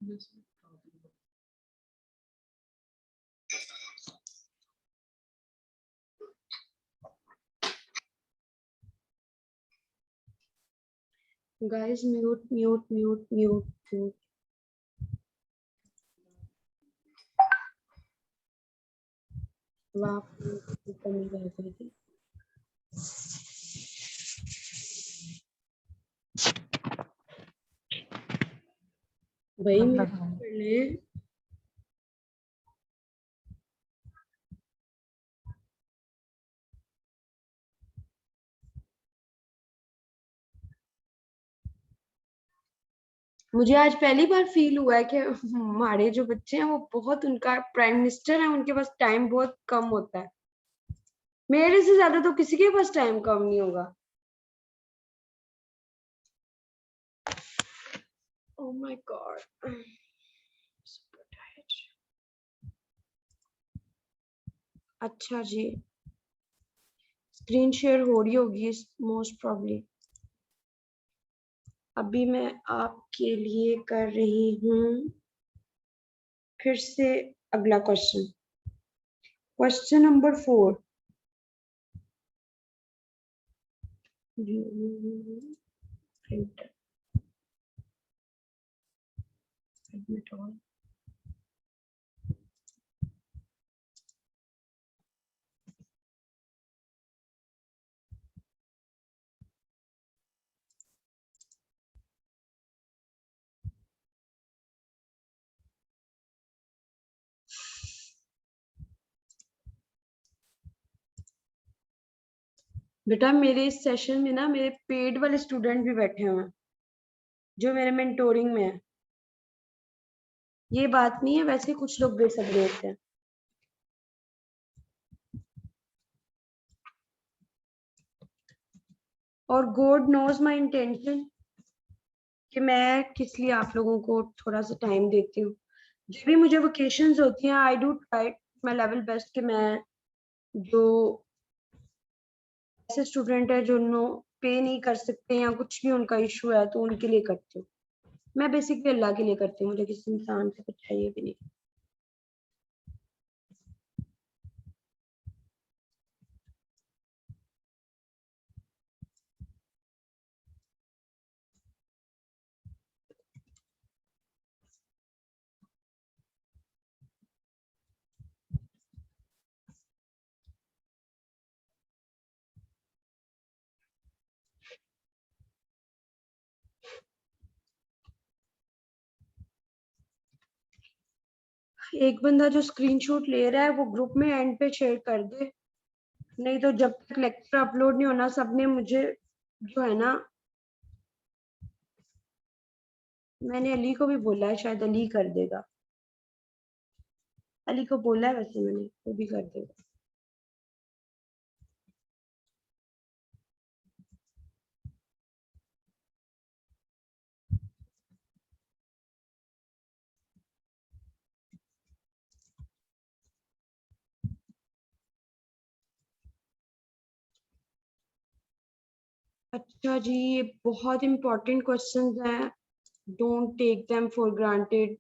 Guys, mute. वाह, ऊपर नहीं गए थे। भाई पहले मुझे आज पहली बार फील हुआ है कि हमारे जो बच्चे हैं वो बहुत, उनका प्राइम मिनिस्टर है, उनके पास टाइम बहुत कम होता है। मेरे से ज्यादा तो किसी के पास टाइम कम नहीं होगा। Oh my God. अच्छा जी, स्क्रीन शेयर हो रही होगी मोस्ट प्रॉब्ली। अभी मैं आपके लिए कर रही हूँ फिर से अगला question, question number 4। Printer admit all. बेटा मेरे इस सेशन में ना मेरे पेड वाले स्टूडेंट भी बैठे हुए हैं जो मेरे मेंटोरिंग में है। ये बात नहीं है, वैसे कुछ लोग बेसब्र होते हैं। और गॉड नोज माय इंटेंशन कि मैं किस लिए आप लोगों को थोड़ा सा टाइम देती हूँ। जब भी मुझे वेकेशंस होती हैं I do try my level best कि मैं जो ऐसे स्टूडेंट है जो नो पे नहीं कर सकते या कुछ भी उनका इशू है तो उनके लिए करती हूँ। मैं बेसिकली अल्लाह के लिए करती हूँ, मुझे किसी इंसान से कुछ चाहिए भी नहीं। एक बंदा जो स्क्रीनशॉट ले रहा है वो ग्रुप में एंड पे शेयर कर दे, नहीं तो जब तक लेक्चर अपलोड नहीं होना सबने मुझे जो है ना, मैंने अली को भी बोला है, शायद अली कर देगा। अली को बोला है वैसे मैंने, वो भी कर देगा। अच्छा जी, ये बहुत इंपॉर्टेंट क्वेश्चंस हैं, don't take them for granted.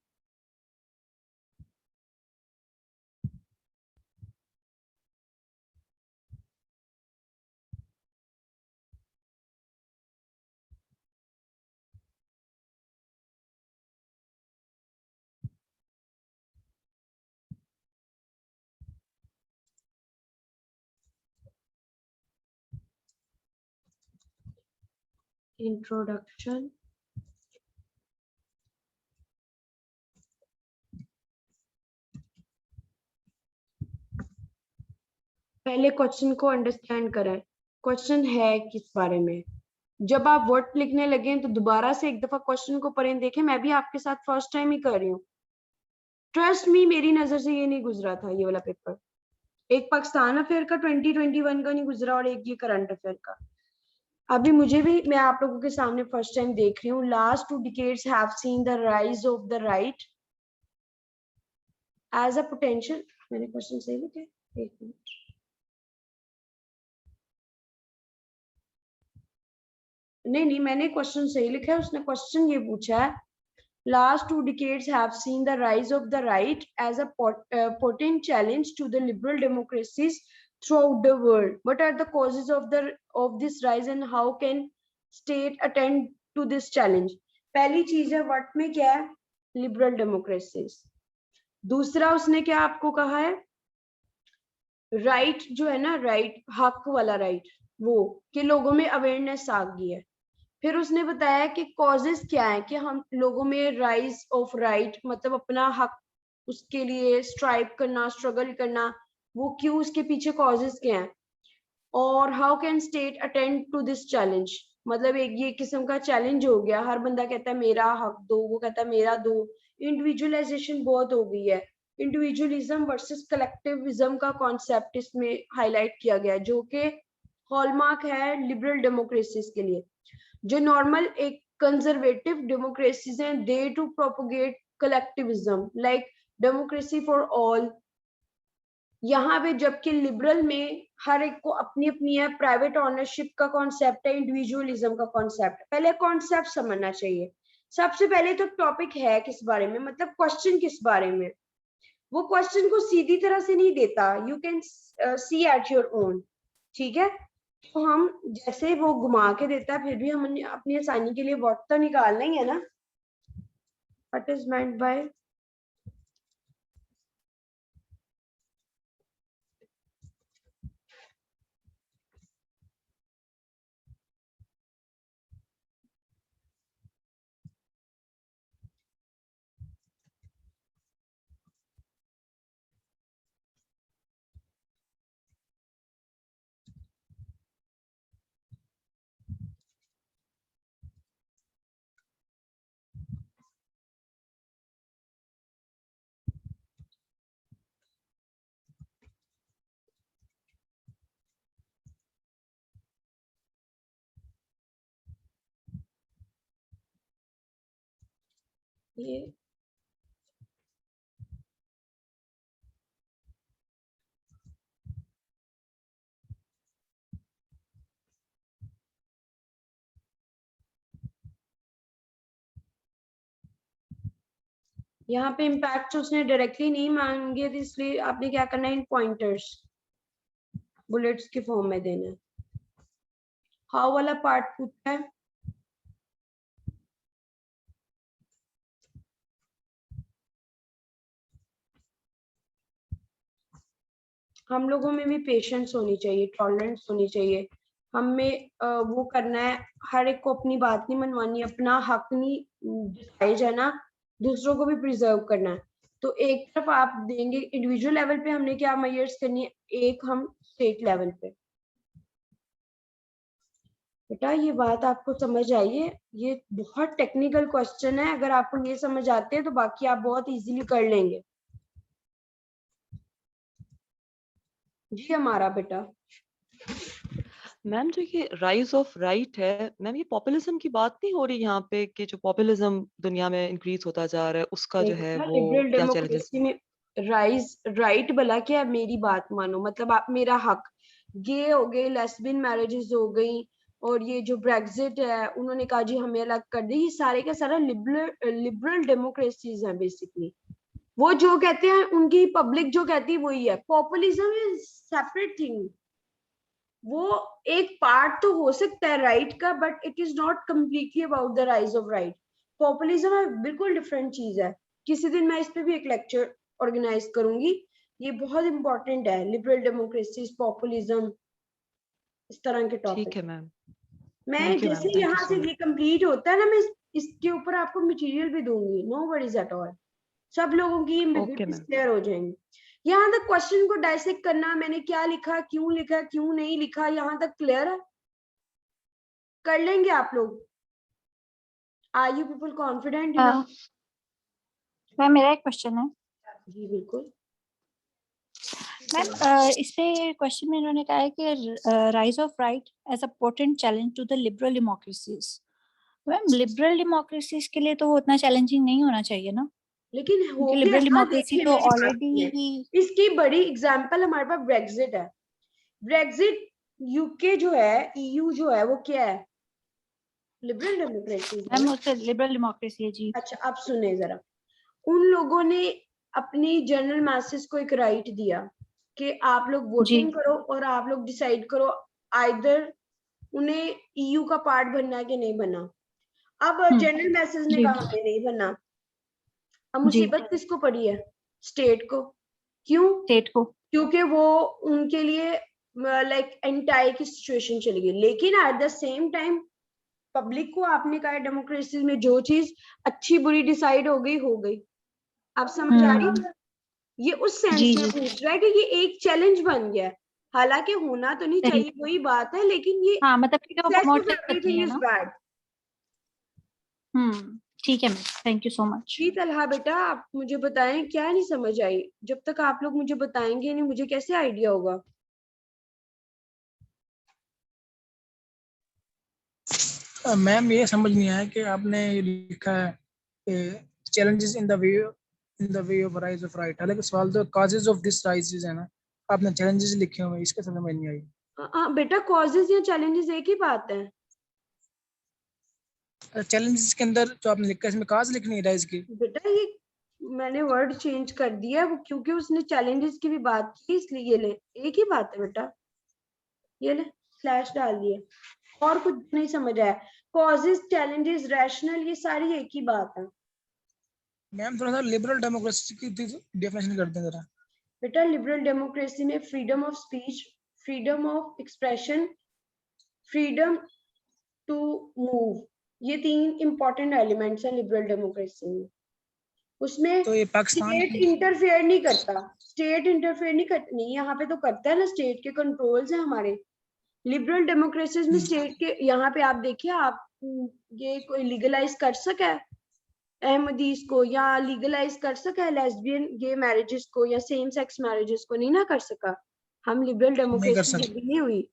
Introduction, पहले क्वेश्चन को अंडरस्टैंड करें, क्वेश्चन है किस बारे में। जब आप वर्ड लिखने लगे तो दोबारा से एक दफा क्वेश्चन को पढ़ें, देखें। मैं भी आपके साथ फर्स्ट टाइम ही कर रही हूँ, ट्रस्ट मी, मेरी नजर से ये नहीं गुजरा था ये वाला पेपर। एक पाकिस्तान अफेयर का 2021 का नहीं गुजरा और एक ये करंट अफेयर का। अभी मुझे भी, मैं आप लोगों के सामने फर्स्ट टाइम देख रही हूँ। Last 2 decades have seen the rise of the right as a potential। मैंने क्वेश्चन सही लिखे? एक मिनट, नहीं मैंने क्वेश्चन सही लिखा है। उसने क्वेश्चन ये पूछा है last 2 decades have seen the rise of the right as a potent challenge to the liberal democracies throughout the world. What are the causes of this rise and how can state attend to this challenge? पहली चीज है what में क्या है, liberal democracies. दूसरा उसने क्या आपको कहा है, राइट जो है ना, राइट हक वाला राइट, वो कि लोगों में अवेयरनेस आ गई है। फिर उसने बताया कि कॉजेस क्या है कि हम लोगों में राइज ऑफ राइट, मतलब अपना हक उसके लिए स्ट्राइव करना, स्ट्रगल करना, वो क्यों, उसके पीछे कॉजेस क्या हैं। और how can state attend to this challenge, मतलब एक ये किस्म का चैलेंज हो गया, हर बंदा कहता है मेरा हक दो, वो कहता है मेरा दो। इंडिविजुअलाइजेशन बहुत हो गई है, इंडिविजुअलिज्म वर्सेस कलेक्टिविज्म का कॉन्सेप्ट इसमें हाईलाइट किया गया, जो कि हॉलमार्क है लिबरल डेमोक्रेसीज के लिए। जो नॉर्मल एक कंजर्वेटिव डेमोक्रेसीज हैं, they to propagate collectivism like democracy for all. यहाँ पे जबकि लिबरल में हर एक को अपनी अपनी है, प्राइवेट ऑनरशिप का कॉन्सेप्ट है, इंडिविजुअलिज्म का कॉन्सेप्ट। पहले कॉन्सेप्ट समझना चाहिए। सबसे पहले तो टॉपिक है किस बारे में, मतलब क्वेश्चन किस बारे में, वो क्वेश्चन को सीधी तरह से नहीं देता, you can see at your own, ठीक है। तो हम जैसे वो घुमा के देता है, फिर भी हम अपनी आसानी के लिए व्हाट तो निकालना ही है ना, व्हाट इज मेंट बाय। ये यहाँ पे इम्पैक्ट उसने डायरेक्टली नहीं मांगे थे, इसलिए आपने क्या करना है, इन पॉइंटर्स बुलेट्स के फॉर्म में देना है। हाउ वाला पार्ट पूछा है, हम लोगों में भी पेशेंस होनी चाहिए, टॉलरेंस होनी चाहिए। हमें वो करना है, हर एक को अपनी बात नहीं मनवानी, अपना हक नहीं डिसाइड है ना, दूसरों को भी प्रिजर्व करना है। तो एक तरफ आप देंगे इंडिविजुअल लेवल पे, हमने क्या मेजर्स करनी है, एक हम स्टेट लेवल पे। बेटा ये बात आपको समझ आई है, ये बहुत टेक्निकल क्वेश्चन है, अगर आपको ये समझ आते हैं तो बाकी आप बहुत इजीली कर लेंगे। जी हमारा बेटा। मैम जो ये राइज ऑफ राइट है मैम, ये पॉपुलिज्म की बात नहीं हो रही यहाँ पे कि जो पॉपुलिज्म दुनिया में इंक्रीज होता जा रहा है उसका जो है वो लिबरल क्या चैलेंजेस। डेमोक्रेसी में राइज राइट भला क्या, मेरी बात मानो, मतलब आप मेरा हक, गे हो गए, लेस्बियन मैरिजेस हो गई, और ये जो ब्रेक्जिट है उन्होंने कहा जी हमें अलग कर दे, ये सारे का सारा लिबरल डेमोक्रेसीज है बेसिकली। वो जो कहते हैं उनकी पब्लिक जो कहती है वही है। पॉपुलिज्म इज सेपरेट थिंग, वो एक पार्ट तो हो सकता है राइट का, but it is not completely about the rise of right. Populism बिल्कुल डिफरेंट चीज है। किसी दिन मैं इस पे भी एक लेक्चर ऑर्गेनाइज करूंगी, ये बहुत इंपॉर्टेंट है, लिबरल डेमोक्रेसी, पॉपुलिज्म, इस तरह के टॉपिक। ठीक है मैम, मैं थैंक यू जैसे मैम, थैंक यू यहाँ सो से मच। ये कंप्लीट होता है ना, मैं इसके ऊपर आपको मटेरियल भी दूंगी, नो वरीज एट ऑल, सब लोगों की ओके मैम। क्लियर हो जाएंगी। यहाँ तक क्वेश्चन को डाइसेक्ट करना, मैंने क्या लिखा, क्यों नहीं लिखा, यहाँ तक क्लियर है, कर लेंगे आप लोग। Are you people confident enough? Ma'am मेरा एक क्वेश्चन है। जी बिल्कुल मैम इस पे क्वेश्चन में इन्होंने कहा है कि rise of right as a potent challenge to the liberal democracies. Ma'am liberal democracies के लिए तो वो उतना चैलेंजिंग नहीं होना चाहिए ना, लेकिन हो क्योंकि गया लिबरल ना, डेमोक्रेसी देखिए तो मेरी बात ऑलरेडी। सुनिए। इसकी बड़ी एग्जांपल हमारे पास ब्रेक्जिट है। ब्रेक्जिट यूके जो है, ईयू जो है, वो क्या है, लिबरल डेमोक्रेसी है मैम ना? उससे लिबरल डेमोक्रेसी है जी। अच्छा आप सुने जरा, उन लोगों ने अपनी जनरल मैसेज को एक राइट दिया कि आप लोग वोटिंग करो और आप लोग डिसाइड करो आइदर उन्हें ईयू का पार्ट बनना है कि नहीं बनना। अब जनरल मैसेज ने जी कहा हमें नहीं बनना, अब जी मुसीबत किसको पड़ी है? स्टेट को। क्यों? स्टेट को। क्योंकि वो उनके लिए लाइक एंटाई की सिचुएशन चली गई। लेकिन at the same time public को आपने कहा डेमोक्रेसी में जो चीज अच्छी बुरी डिसाइड हो गई हो गई। आप समझ आ रही है? ये उस सेंस जी में जी पूछ रहा है कि ये एक चैलेंज बन गया है, हालांकि होना तो नहीं सही। चाहिए वही बात है, लेकिन ये हाँ मतलब कि वो एक्सेस प्रमोट ऑफ करती एवरीथिंग है इज ना। बैड। ठीक है ma'am, thank you so much. जी तलहा बेटा, आप मुझे बताएं क्या नहीं समझ आई? जब तक आप लोग मुझे बताएंगे नहीं मुझे कैसे आइडिया होगा? मैम ये समझ नहीं आया कि आपने ये लिखा है challenges in the way of rise of right, हालांकि सवाल तो कॉजेज ऑफ दिस राइजेस है ना, आपने चैलेंजेस लिखे हुए हैं, इसका समझ नहीं आई। हाँ बेटा, कॉजेज या चैलेंजेस एक ही बात है। चैलेंजेस के अंदर जो आपने लिखा है इसमें काज लिखनी है राइज की। बेटा ये मैंने वर्ड चेंज कर दिया है वो क्योंकि उसने चैलेंजेस की भी बात की, इसलिए ये ले एक ही बात है बेटा। ये ले स्लैश डाल दिए, और कुछ नहीं समझ आया। कॉजेज, चैलेंजेस, रैशनल, ये सारी एक ही बात है। मैम थोड़ा सा लिबरल डेमोक्रेसी की डेफिनेशन कर दें जरा। बेटा लिबरल डेमोक्रेसी में freedom of speech, freedom of expression, freedom to move, ये तीन इंपॉर्टेंट एलिमेंट्स हैं लिबरल डेमोक्रेसी में। उसमें तो ये पाकिस्तान स्टेट की इंटरफेयर नहीं करता, स्टेट इंटरफेयर नहीं करता, नहीं यहाँ पे तो करता है ना, स्टेट के कंट्रोल्स हैं हमारे। लिबरल डेमोक्रेसीज में स्टेट के, यहाँ पे आप देखिए आप ये कोई लीगलाइज कर सका है अहमदीस को, या लीगलाइज कर सका है लेस्बियन गे मैरिजेस को या सेम सेक्स मैरिजेस को? नहीं ना कर सका। हम लिबरल नहीं कर डेमोक्रेसी सकते। जब नहीं हुई,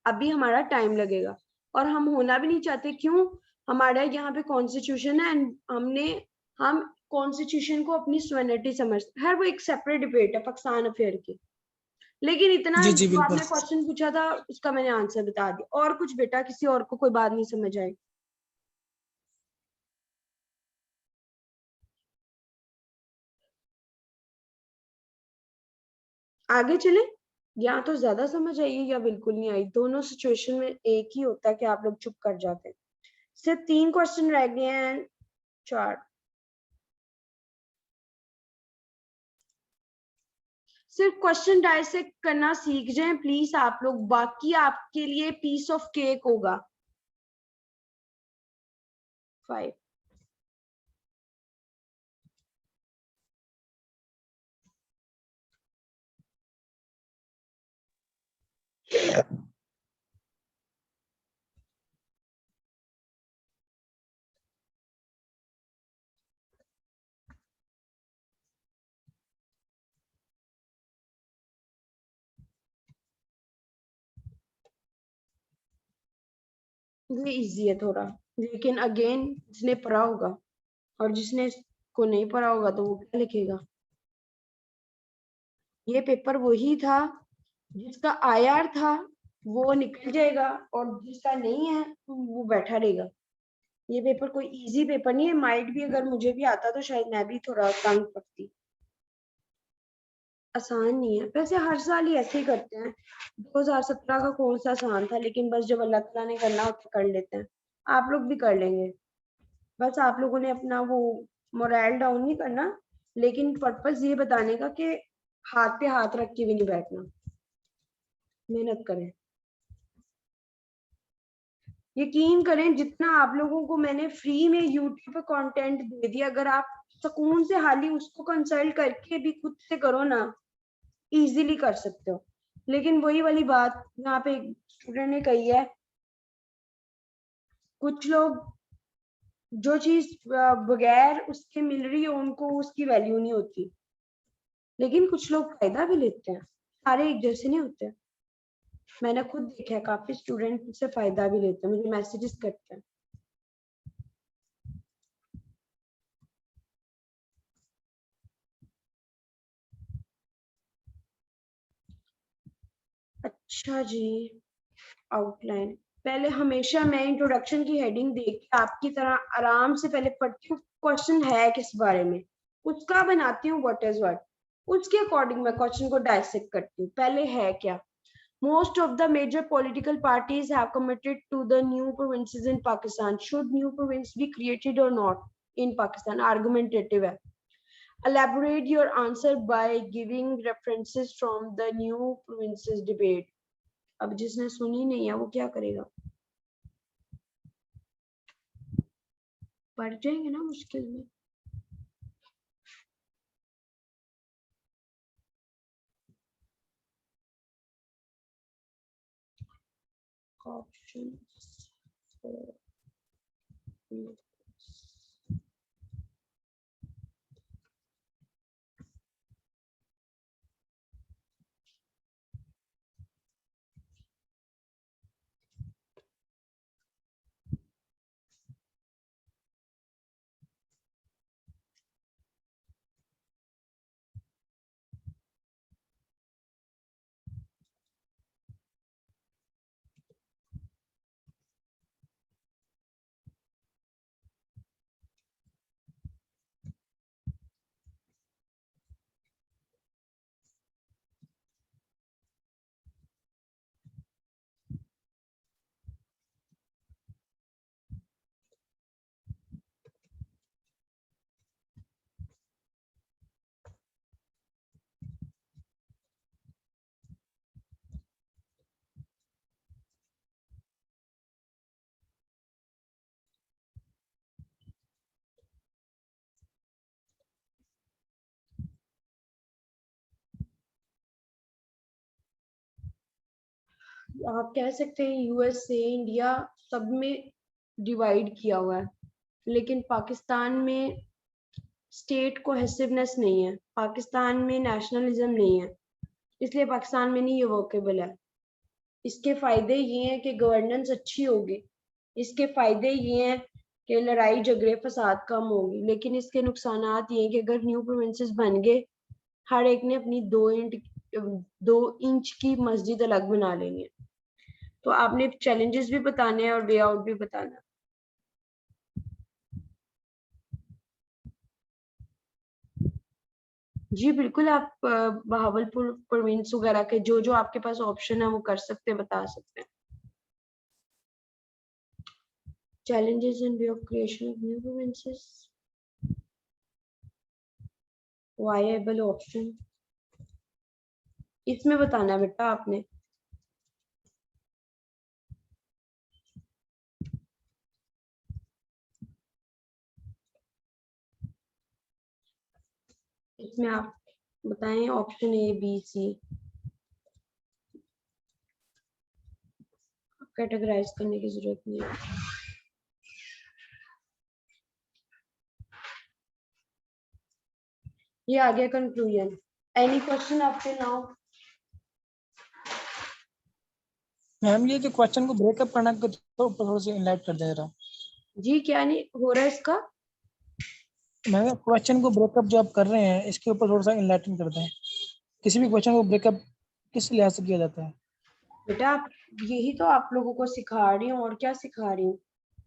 अभी हमारा टाइम लगेगा और हम होना भी नहीं चाहते। क्यों? हमारा यहाँ पे कॉन्स्टिट्यूशन है एंड हम कॉन्स्टिट्यूशन को अपनी सोवेनिटी समझते हैं। वो एक सेपरेट डिबेट है पाकिस्तान अफेयर की। लेकिन इतना जी जी जो बिल्कुल। आपने क्वेश्चन पूछा था उसका मैंने आंसर बता दिया। और कुछ बेटा, किसी और को कोई बात नहीं समझ आई? आगे चले? या तो ज्यादा समझ आई या बिल्कुल नहीं आई। दोनों सिचुएशन में एक ही होता है कि आप लोग चुप कर जाते हैं। सिर्फ 3 क्वेश्चन रह गए हैं, 4। सिर्फ क्वेश्चन डायसेक्ट करना सीख जाएं प्लीज आप लोग, बाकी आपके लिए पीस ऑफ केक होगा। 5। ये इजी है थोड़ा, लेकिन अगेन जिसने पढ़ा होगा और जिसने को नहीं पढ़ा होगा तो वो क्या लिखेगा? ये पेपर वही था, जिसका आईआर था वो निकल जाएगा और जिसका नहीं है वो बैठा रहेगा। ये पेपर कोई इजी पेपर नहीं है। माइट भी अगर मुझे भी आता तो शायद मैं भी थोड़ा तंग पड़ती। आसान नहीं है, वैसे हर साल ही ऐसे ही करते हैं। 2017 का कौन सा आसान था, लेकिन बस जब अल्लाह ताला ने करना होता कर लेते हैं। आप लोग भी कर लेंगे, बस आप लोगों ने अपना वो मोरल डाउन नहीं करना। लेकिन पर्पस ये बताने का कि हाथ पे हाथ रख के भी नहीं बैठना, मेहनत करें। यकीन करें जितना आप लोगों को मैंने फ्री में यूट्यूब पे कंटेंट दे दिया, अगर आप सुकून से हाली उसको कंसल्ट करके भी खुद से करो ना, इजीली कर सकते हो। लेकिन वही वाली बात यहाँ पे स्टूडेंट ने कही है, कुछ लोग जो चीज बगैर उसके मिल रही है उनको उसकी वैल्यू नहीं होती, लेकिन कुछ लोग फायदा भी लेते हैं। सारे एक जैसे नहीं होते। मैंने खुद देखा है, काफी स्टूडेंट से फायदा भी लेते हैं, मुझे मैसेजेस करते हैं। अच्छा जी, आउटलाइन पहले हमेशा मैं इंट्रोडक्शन की हेडिंग देख के आपकी तरह आराम से पहले पढ़ती हूँ क्वेश्चन है किस बारे में, उसका बनाती हूँ व्हाट इज व्हाट, उसके अकॉर्डिंग मैं क्वेश्चन को डायसेक्ट करती हूँ। पहले है क्या, most of the major political parties have committed to the new provinces in Pakistan. Should new province be created or not in Pakistan? Argumentative है। Elaborate your answer by giving references from the new provinces debate. अब जिसने सुनी नहीं है वो क्या करेगा, पढ़ जाएंगे ना मुश्किल में। Options for आप कह सकते हैं यूएसए इंडिया सब में डिवाइड किया हुआ है, लेकिन पाकिस्तान में स्टेट कोहेसिवनेस नहीं है, पाकिस्तान में नेशनलिज्म नहीं है, इसलिए पाकिस्तान में नहीं ये वर्केबल है। इसके फायदे ये हैं कि गवर्नेंस अच्छी होगी, इसके फायदे ये हैं कि लड़ाई झगड़े फसाद कम होगी, लेकिन इसके नुकसानात ये हैं कि अगर न्यू प्रोविंसेस बन गए, हर एक ने अपनी 2 इंच की मस्जिद अलग बना लेनी है। तो आपने चैलेंजेस भी बताने हैं और वे आउट भी बताना। जी बिल्कुल, आप बहावलपुर प्रोविंस वगैरह के जो जो आपके पास ऑप्शन है वो कर सकते हैं, बता सकते हैं। Challenges in way of creation of new provinces. Viable option. इसमें बताना है बेटा आपने। इसमें आप बताएं option A B C, categorise करने की जरूरत नहीं है। ये आ गया कंक्लूजन। एनी क्वेश्चन आपके नाउ? मैम ये जो क्वेश्चन को ब्रेकअप करना को थोड़ा सा इनलाइट कर दे रहा। जी क्या नहीं हो रहा है इसका? मैम क्वेश्चन को ब्रेकअप जो आप कर रहे हैं इसके ऊपर थोड़ा सा इनलाइटन कर दें। किसी भी क्वेश्चन को ब्रेकअप किस लिहाज से किया जाता है? बेटा यही तो आप लोगों को सिखा रही हूँ, और क्या सिखा रही हूँ,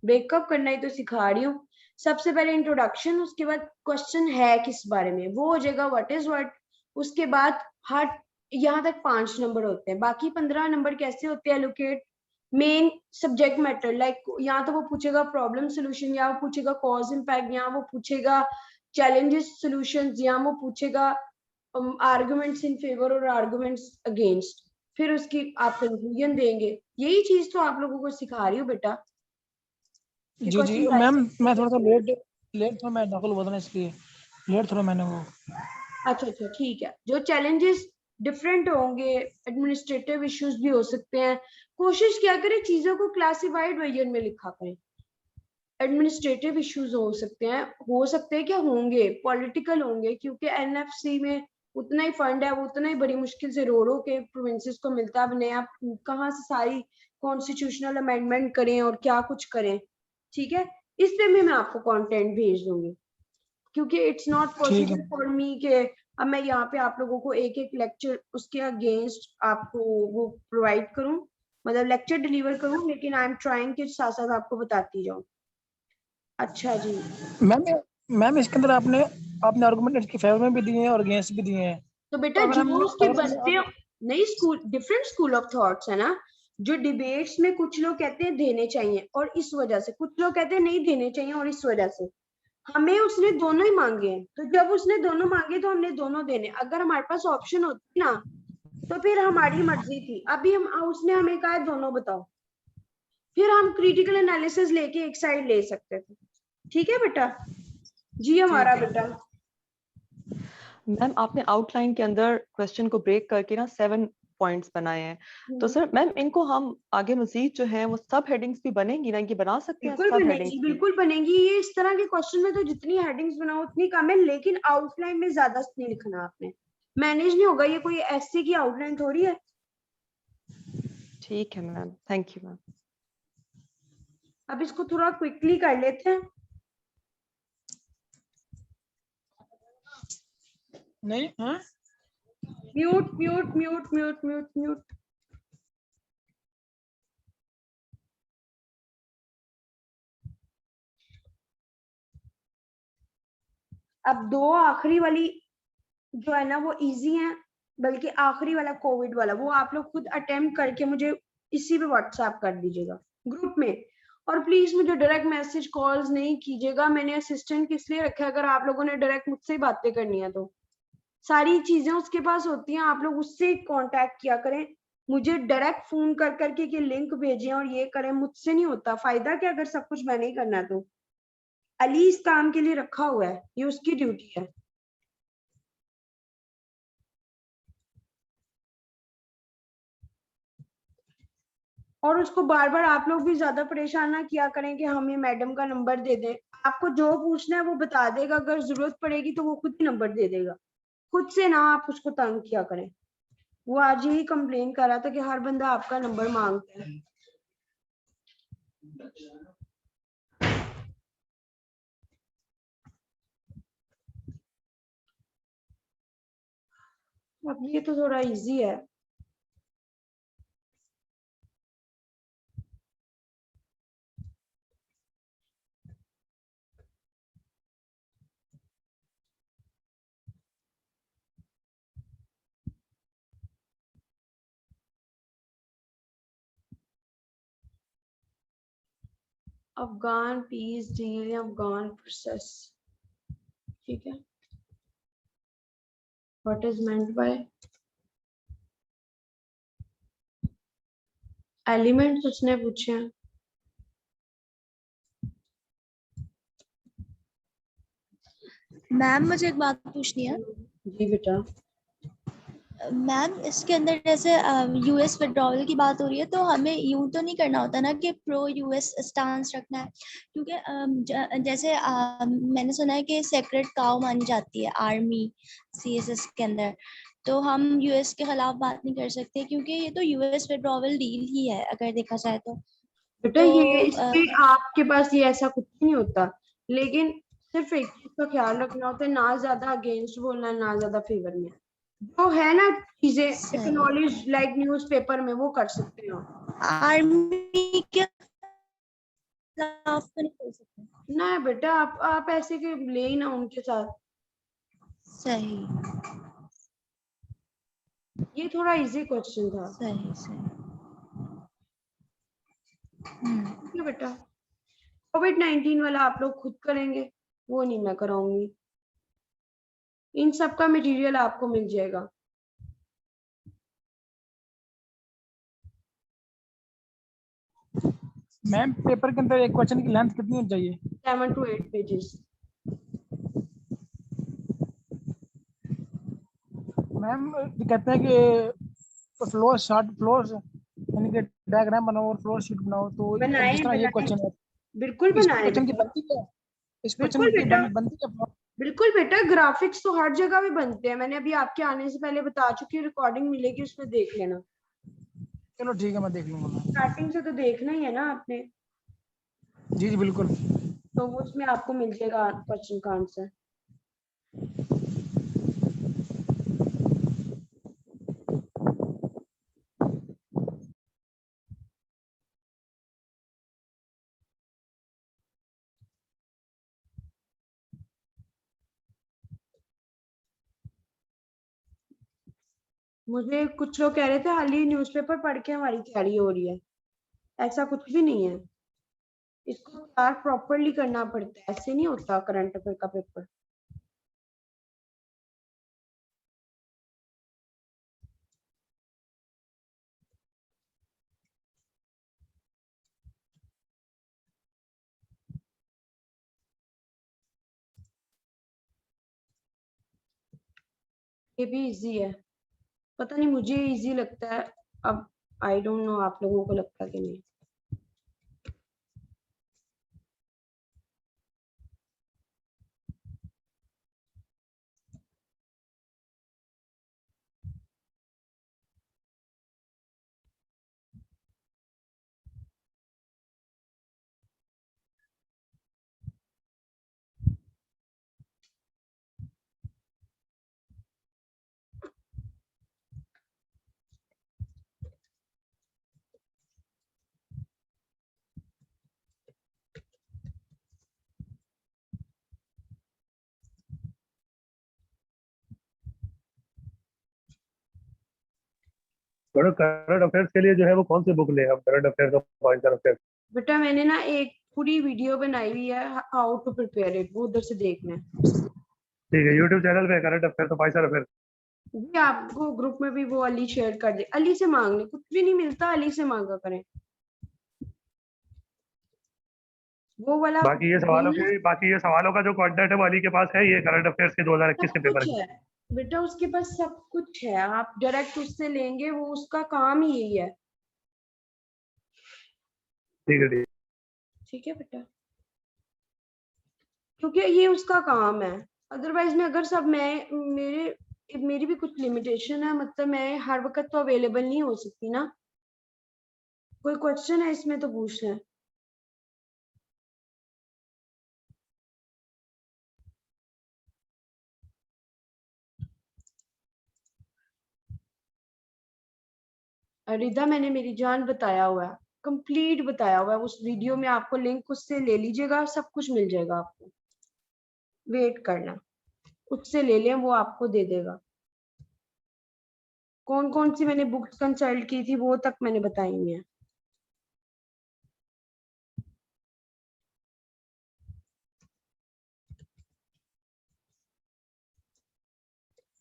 ब्रेकअप करना ही तो सिखा रही हूँ। सबसे पहले इंट्रोडक्शन, उसके बाद क्वेश्चन है किस बारे में, वो हो जाएगा व्हाट इज व्हाट। उसके बाद हर यहाँ तक 5 नंबर होते हैं, बाकी 15 नंबर कैसे होते हैं allocate? Main subject matter, like यहाँ तो वो पूछेगा प्रॉब्लम सोल्यूशन, या वो पूछेगा कॉज इम्पैक्ट, यहाँ वो पूछेगा चैलेंजेस सोल्यूशन, यहाँ वो पूछेगा आर्गुमेंट्स इन फेवर और आर्गुमेंट्स अगेंस्ट, फिर उसकी आप कंक्लूजन देंगे। यही चीज तो आप लोगों को सिखा रही हूँ बेटा। जी जी मैम, मैं थोड़ा सा लेट था, मैं दाखिल हुआ था ना इसलिए लेट थोड़ा मैंने वो। अच्छा ठीक है। जो चैलेंजेस डिफरेंट होंगे, एडमिनिस्ट्रेटिव इश्यूज भी हो सकते हैं, कोशिश क्या करें चीजों को क्लासिफाइड वर्जन में लिखा करें। एडमिनिस्ट्रेटिव इश्यूज हो सकते हैं क्या होंगे, पॉलिटिकल होंगे, क्योंकि एनएफसी में उतना ही फंड है, वो उतना ही बड़ी मुश्किल से रो के प्रोविंसेस को मिलता है। अब नया कहाँ से सारी कॉन्स्टिट्यूशनल अमेंडमेंट करें और क्या कुछ करें, ठीक है। इस पे भी मैं आपको कंटेंट भेज दूंगी, क्योंकि it's not possible for me के अब मैं यहाँ पे आप लोगों को एक एक लेक्चर उसके अगेंस्ट आपको वो प्रोवाइड करूं। मतलब लेक्चर डिलीवर करूं, लेकिन आई एम ट्राइंग कि साथ साथ आपको बताती जाऊं। अच्छा जी, मैम इसके अंदर आपने आपने आर्गुमेंट इसके फेवर में भी दिए हैं और अगेंस्ट भी दिए हैं। तो बेटा तो अगर हम जो उसके अगर हम बनते हो, नहीं school different school of thoughts है ना। जो डिबेट्स में कुछ लोग कहते हैं देने चाहिए और इस वजह से, कुछ लोग कहते हैं नहीं देने चाहिए और इस वजह से। हमें उसने दोनों ही मांगे हैं, तो जब उसने दोनों मांगे तो हमने दोनों देने। अगर हमारे पास ऑप्शन होती ना तो फिर हमारी मर्जी थी। अभी हम उसने हमें कहा दोनों बताओ, फिर हम क्रिटिकल एनालिसिस लेके एक साइड ले सकते थे। ठीक है बेटा जी हमारा ठीक है। बेटा। मैम आपने आउटलाइन के अंदर क्वेश्चन को ब्रेक करके ना 7 पॉइंट्स बनाए हैं, तो सर मैम इनको हम आगे मजीद जो है वो सब हेडिंग्स भी बनेंगी ना, इनकी बना सकते हैं बिल्कुल सब बनेगी, हेडिंग्स भी? बिल्कुल बनेगी। ये इस तरह के क्वेश्चन में तो जितनी हेडिंग्स बनाओ उतनी कम है, लेकिन आउटलाइन में ज्यादा नहीं लिखना आपने, मैनेज नहीं होगा। ये कोई ऐसे की आउटलाइन थोड़ी है। ठीक है मैम, थैंक यू मैम। अब इसको थोड़ा क्विकली कर लेते हैं। नहीं हाँ mute mute mute mute mute mute. अब दो आखिरी वाली जो है ना वो इजी है, बल्कि आखिरी वाला कोविड वाला वो आप लोग खुद अटेम्प्ट करके मुझे इसी पे व्हाट्सएप कर दीजिएगा ग्रुप में। और प्लीज मुझे डायरेक्ट मैसेज कॉल्स नहीं कीजिएगा, मैंने असिस्टेंट किस लिए रखा है। अगर आप लोगों ने डायरेक्ट मुझसे ही बातें करनी है तो सारी चीजें उसके पास होती हैं, आप लोग उससे कांटेक्ट किया करें। मुझे डायरेक्ट फोन कर करके कि लिंक भेजें और ये करें, मुझसे नहीं होता। फायदा क्या अगर सब कुछ मैंने ही करना है तो। अली इस काम के लिए रखा हुआ है, ये उसकी ड्यूटी है। और उसको बार बार आप लोग भी ज्यादा परेशान ना किया करें कि हमें मैडम का नंबर दे दें। आपको जो पूछना है वो बता देगा, अगर जरूरत पड़ेगी तो वो खुद ही नंबर दे देगा। खुद से ना आप उसको तंग किया करें। वो आज यही कंप्लेन कर रहा था कि हर बंदा आपका नंबर मांगता है। अब ये तो थोड़ा इजी है। अफगान पीस डील या अफगान प्रोसेस, ठीक है। What is meant by elements उसने पूछे हैं। मैम मुझे एक बात पूछनी है। जी बेटा। मैम इसके अंदर जैसे यूएस विड्रॉवल की बात हो रही है, तो हमें यूं तो नहीं करना होता ना कि प्रो यूएस स्टांस रखना है, क्योंकि जैसे मैंने सुना है कि सेक्रेट काउ मानी जाती है आर्मी सीएसएस के अंदर, तो हम यूएस के खिलाफ बात नहीं कर सकते क्योंकि ये तो यूएस विड्रॉवल डील ही है अगर देखा जाए तो। बेटा तो ये इसमें आपके पास ये ऐसा कुछ नहीं होता, लेकिन सिर्फ एक चीज का ख्याल रखना होता है, ना ज्यादा अगेंस्ट बोलना है ना ज्यादा फेवर में। जो है ना चीजें एक्नॉलेज लाइक न्यूज़पेपर में वो कर सकते हो। आर्मी के खिलाफ तो नहीं कर सकते। ना बेटा आप ऐसे के ले ही ना उनके साथ। सही ये थोड़ा इजी क्वेश्चन था। सही सही। ठीक है बेटा। कोविड-19 वाला आप लोग खुद करेंगे, वो नहीं मैं कराऊंगी। इन सब का मटेरियल आपको मिल जाएगा। मैम पेपर के अंदर एक क्वेश्चन की लेंथ कितनी होनी चाहिए? 7 to 8 पेजेस। मैम कहते हैं कि फ्लो शार्ट फ्लोर्स यानी कि डायग्राम बनाओ और फ्लोर शीट बनाओ, तो बनाए जिस तरह ये बनाए क्वेश्चन है बिल्कुल इस बनाए क्वेश्चन की बेटा। बनती है, इस क्वेश्चन बिल्कुल की बेटा, बनती है। बिल्कुल बेटा। ग्राफिक्स तो हर जगह भी बनते हैं, मैंने अभी आपके आने से पहले बता चुकी हूँ। रिकॉर्डिंग मिलेगी उसमें देख लेना। चलो ठीक है, मैं देख लूंगा मैम। स्टार्टिंग से तो देखना ही है ना आपने, जी जी बिल्कुल। तो वो उसमें आपको मिल जाएगा क्वेश्चन का आंसर। मुझे कुछ लोग कह रहे थे हाल ही न्यूज़पेपर पढ़ के हमारी तैयारी हो रही है, ऐसा कुछ भी नहीं है। इसको तैयार प्रॉपरली करना पड़ता है, ऐसे नहीं होता करंट अफेयर का पेपर। ये भी इजी है, पता नहीं मुझे इजी लगता है, अब आई डोंट नो आप लोगों को लगता है कि नहीं। मैडम करंट अफेयर्स के लिए जो है वो कौन सी बुक ले हम, करंट अफेयर्स और करंट अफेयर्स? बेटा मैंने ना एक पूरी वीडियो बनाई हुई है हाउ टू प्रिपेयर इट, वो उधर से देखना है। ठीक है, यूट्यूब चैनल पे करंट अफेयर्स और फाइव अफेयर्स। जी आपको ग्रुप में भी वो अली शेयर कर दे, अली से मांग ले, कुछ भी नहीं मिलता अली से मांगा करें, वो वाला बाकी ये सवालों का जो कंटेंट है वो अली के पास है, ये करंट अफेयर्स के 2021 सब के पेपर कुछ की। है बेटा, उसके पास सब कुछ है, आप डायरेक्ट उससे लेंगे, वो उसका काम ही यही है। ठीक है, ठीक। ठीक है बेटा, क्योंकि ये उसका काम है, अदरवाइज में अगर सब मेरी भी कुछ लिमिटेशन है, मतलब मैं हर वक्त तो अवेलेबल नहीं हो सकती ना। कोई क्वेश्चन है इसमें तो पूछ लें। रिदा मैंने मेरी जान बताया हुआ है, कंप्लीट बताया हुआ है उस वीडियो में, आपको लिंक उससे ले लीजिएगा, सब कुछ मिल जाएगा आपको, वेट करना, उससे ले लें, वो आपको दे देगा। कौन कौन सी मैंने बुक्स कंसल्ट की थी वो तक मैंने बताई हुई है।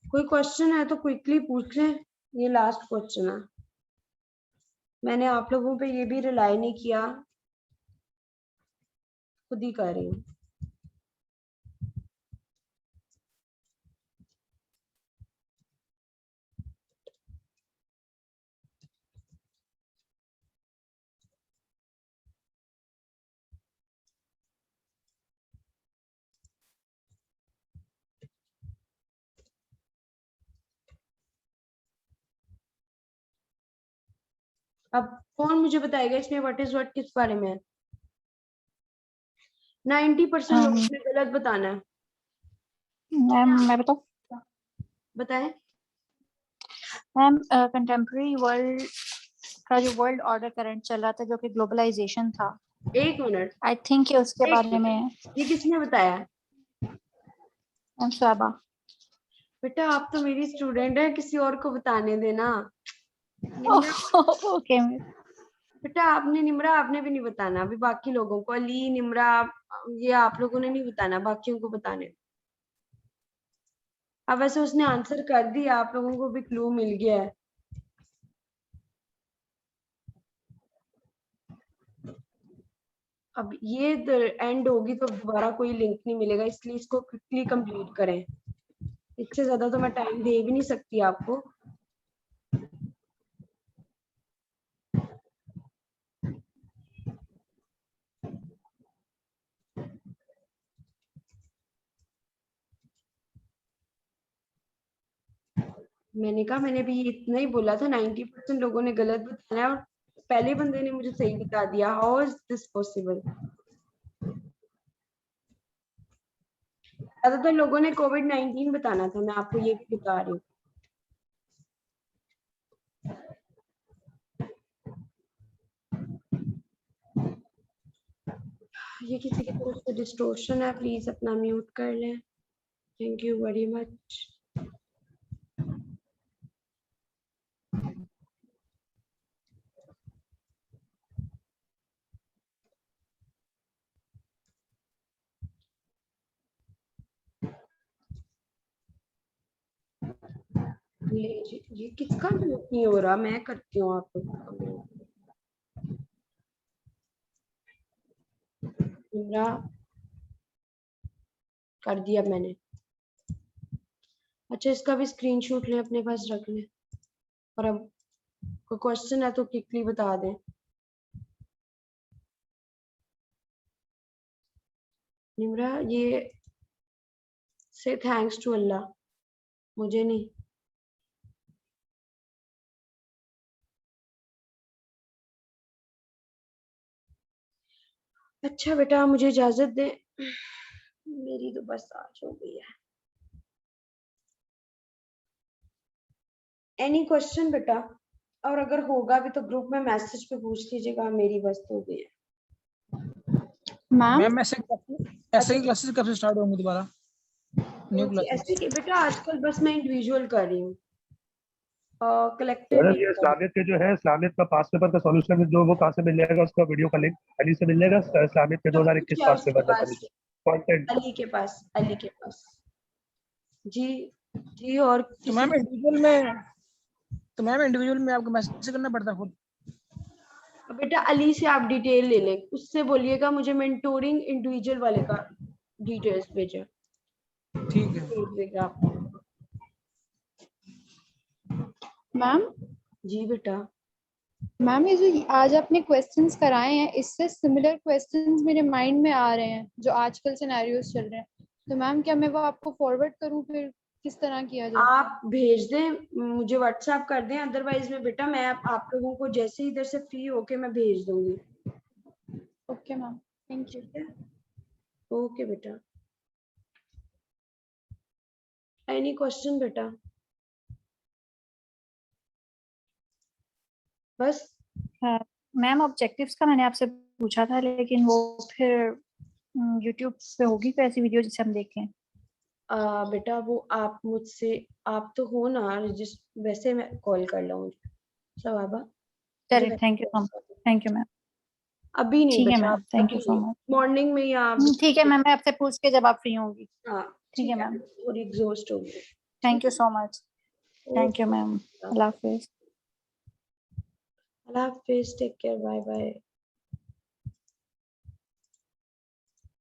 कोई क्वेश्चन है तो क्विकली पूछ लें, ये लास्ट क्वेश्चन है, मैंने आप लोगों पे ये भी रिलाई नहीं किया, खुद ही कर रही हूँ। अब कौन मुझे बताएगा इसमें व्हाट इज व्हाट किस बारे में है? 90% लोगों ने गलत बताना है। मैम मैं बताऊं? बताएं। मैम कंटेम्प्रेरी वर्ल्ड का जो वर्ल्ड ऑर्डर करंट चल रहा था जो कि ग्लोबलाइजेशन था, एक मिनट, आई थिंक ये उसके एक बारे में है। मिनट, ये किसने बताया? मैम स्वाबा। बेटा आप तो मेरी स्टूडेंट है, किसी और को बताने देना। Nimra, okay ma'am. बेटा आपने निम्रा आपने भी नहीं बताना, अभी बाकी लोगों को, अली निम्रा ये आप लोगों ने नहीं बताना, बाकियों को बताने। अब वैसे उसने आंसर कर दिया, आप लोगों को भी क्लू मिल गया है। अब ये एंड होगी तो दोबारा कोई लिंक नहीं मिलेगा, इसलिए इसको क्विकली कंप्लीट करें, इससे ज्यादा तो मैं टाइम दे भी नहीं सकती आपको। मैंने कहा, मैंने भी इतना ही बोला था, 90% लोगों ने गलत बताया और पहले बंदे ने मुझे सही बता दिया, हाउ इज दिस पॉसिबल? ज्यादातर लोगों ने कोविड-19 बताना था, मैं आपको ये भी बता रही हूँ। ये किसी की तरफ से डिस्टोर्शन है, प्लीज अपना म्यूट कर लें, थैंक यू वेरी मच। ले जी, ये किसका म्यूट नहीं हो रहा? मैं करती हूँ आपको। मेरा कर दिया मैंने। अच्छा, इसका भी स्क्रीनशॉट लें, अपने पास रख लें, और अब कोई क्वेश्चन है तो क्विकली बता दें। निम्रा, ये से थैंक्स टू अल्लाह, मुझे नहीं। अच्छा बेटा, मुझे इजाजत दे, मेरी तो बस आज हो गई है। एनी क्वेश्चन बेटा? और अगर होगा भी तो ग्रुप में मैसेज पे पूछ लीजिएगा, मेरी बस हो गई है। मैम मैम ऐसे ही क्लासेस कब से स्टार्ट होंगी दोबारा, न्यू ऐसे क्लासेस? कि बेटा आजकल बस मैं इंडिविजुअल कर रही हूँ, कलेक्टिव मैडम नहीं ये कर रही। इस्लामिक के जो है, इस्लामिक का पास पेपर का सॉल्यूशन जो वो कहाँ से मिल जाएगा? उसका वीडियो का लिंक अली से मिल जाएगा। इस्लामिक के सब कुछ 2021 है पास उसके पेपर का पास, कंटेंट। अली के पास, अली के पास। जी जी। और तो किसी मैम इंडिविजुअल में आपको मैसेज करना पड़ता है खुद? बेटा अली से आप डिटेल ले लें, उससे बोलिएगा मुझे मेंटोरिंग इंडिविजुअल वाले का डिटेल्स भेजें, ठीक है। भेज देगा आपको। मैम जी बेटा। मैम, ये जो आज आपने क्वेश्चंस कराए हैं, इससे सिमिलर क्वेश्चंस मेरे माइंड में आ रहे हैं जो आजकल सिनेरियोस चल रहे हैं। तो मैम क्या मैं वो आपको फॉरवर्ड करूं, फिर किस तरह किया जाए? आप भेज दें, मुझे व्हाट्सएप कर दें, अदरवाइज में बेटा मैं आप लोगों को जैसे ही इधर से फ्री होके मैं भेज दूंगी। Okay ma'am, thank you. ठीक है, ओके बेटा। एनी क्वेश्चन बेटा? बस मैम ऑब्जेक्टिव्स का मैंने आपसे पूछा था, लेकिन वो फिर यूट्यूब पे होगी कोई ऐसी वीडियो जिसे हम देखें? बेटा वो आप मुझसे, आप तो हो ना रजिस्टर, वैसे मैं कॉल कर लूंगी सवाबा। चलिए, thank you so much. Thank you ma'am. अभी नहीं ठीक है बेटा, ma'am, thank you so much. Morning में या ठीक है मैम, मैं आपसे पूछ के जब आप फ्री होंगी। हाँ ठीक है मैम, थोड़ी एग्जॉस्ट हो गई। Thank you so much. Thank okay, you ma'am, अल्लाह हाफिज। अल्लाह हाफिज, टेक केयर, बाय बाय।